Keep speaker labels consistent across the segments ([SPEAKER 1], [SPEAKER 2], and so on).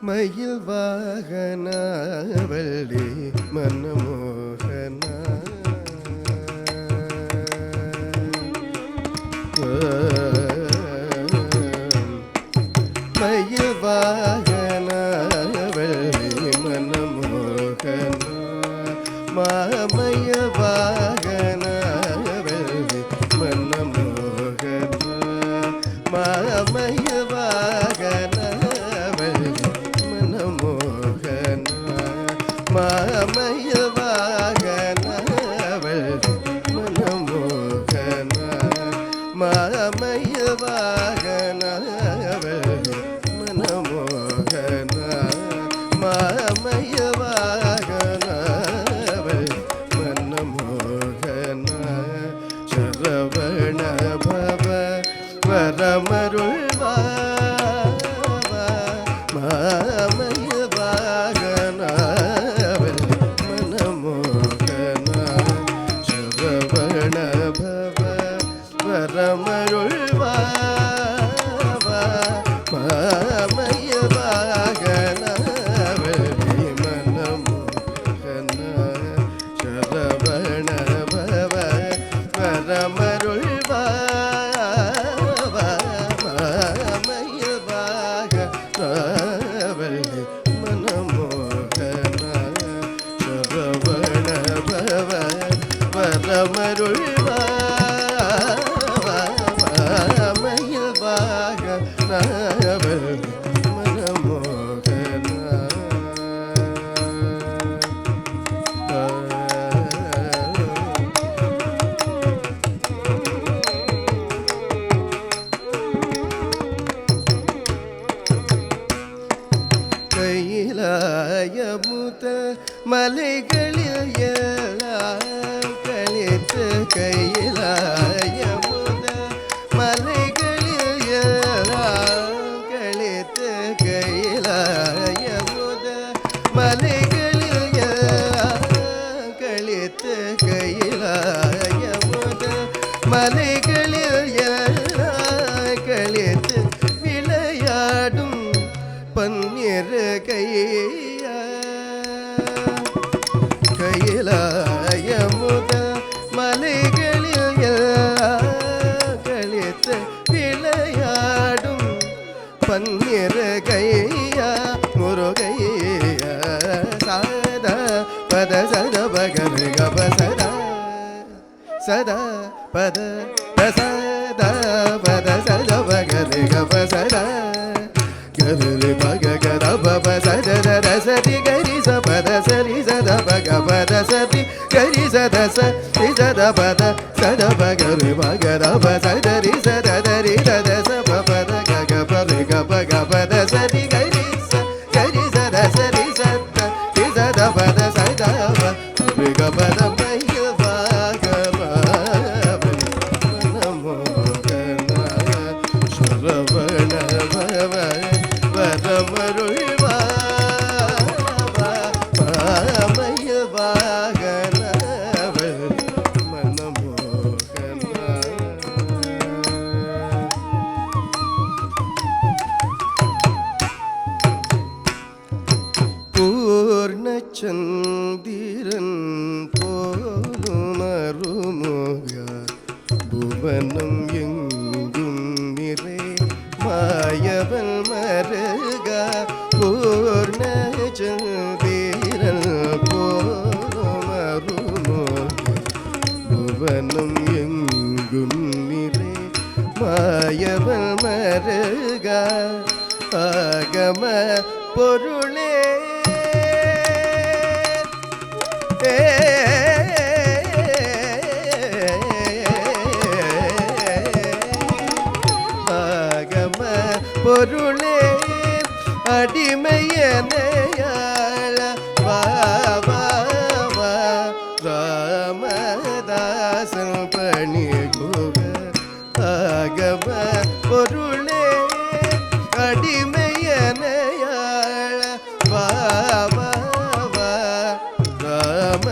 [SPEAKER 1] மயில் வாகன வள்ளி மனமோகன மயில் வாகன வள்ளி மனமோகன மாமய வாகன வள்ளி மனமோகன மாமய வாகன மாமய வாகன வள்ளி மனமோகன மாமய வாகன வள்ளி மனமோகன மாமய வாகன வள்ளி மனமோகன சரவண பவ வரமருள்வா மாமய வாகன வரமருள்வா மாமய வாகன வள்ளி மனமோகன சரவண பவ வரமருள்வா மாமய வாகன வள்ளி மனமோகன சரவண பவ வரமருள்வா கையிலாயமுத மலைகளில் எல்லாம் கழித்து கையிலாயமுத மலைகளில் எல்லாம் கழித்து கையிலாயமுத மலைகளில் எல்லாம் கழித்து கையிலாயமுத மலைகளில் எல்லாம் கழித்து விளையாடும் பன்னிரு கையா கையிலாயமுத மலைகளில் கழித்து விளையாடும் பன்னிரு கையா முருகையா சாத பத சத பகர் கப சதா சதா பத சத பத சத பகர் கப சதா கரு பக கர பப சத ரசதி கரி சபத சரி சத பக பத சதி கரி சத சரி சத பத சத பகரு பகர பத ரி சத ரி சத சப பத கக பரி கப கபத சதி கரி கரி சத சரி சத ரி சத பத சத பரி கபத மய வாகன மனமோகன சரவண பவ வரமருள்வா மாமய வாகன வள்ளி மனமோகன பூர்ணச்சந்திரன் போலுமருமுக புவனம் எங்கும் நிறை மாயவன் மருக பூர்ணச்சந்திரன் போலுமருமுக புவனம் எங்கும் நிறை மாயவன் மருக ஆகம பொருளே ஆகம பொருளே அடிமையனையாள ராமதாசன் பணி குக ஆகம பொருளே அடிமையனையாள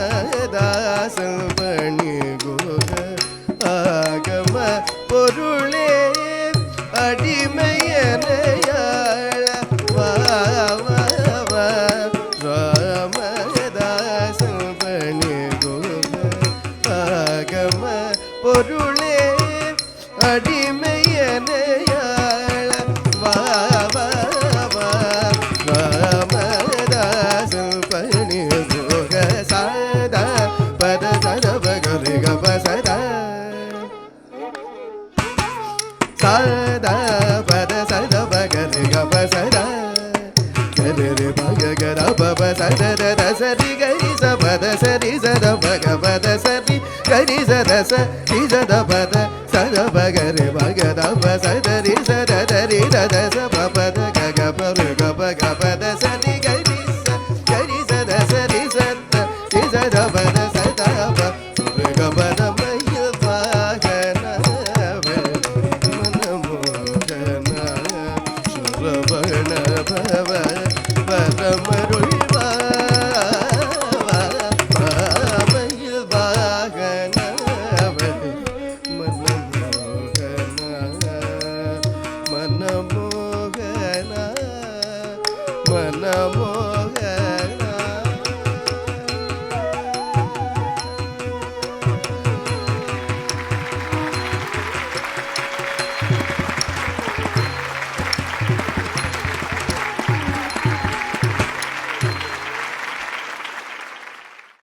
[SPEAKER 1] ராமதாசன் பணி குக ஆகம பொருளே அடிமையனையாள வா ಗರಿ ರಿ ಭಗ ಗರ ಬಬ ಸದ ದ ಸರಿ ಗರಿ ಸ ಪದ ಸರಿ ಸದ ಭಗ ಪದ ಸರಿ ಗರಿ ಸದ ಸಿ ಸದ ಪದ ಸದ ಭಗ ರಿ ಭಗ ದ ಬ ಸದ ರಿ ಸದ ದ ರಿ ದ ಸ ಪ ಪದ ಗ ಗ ಪ ರು ಗ ಪ ಗ ಪದ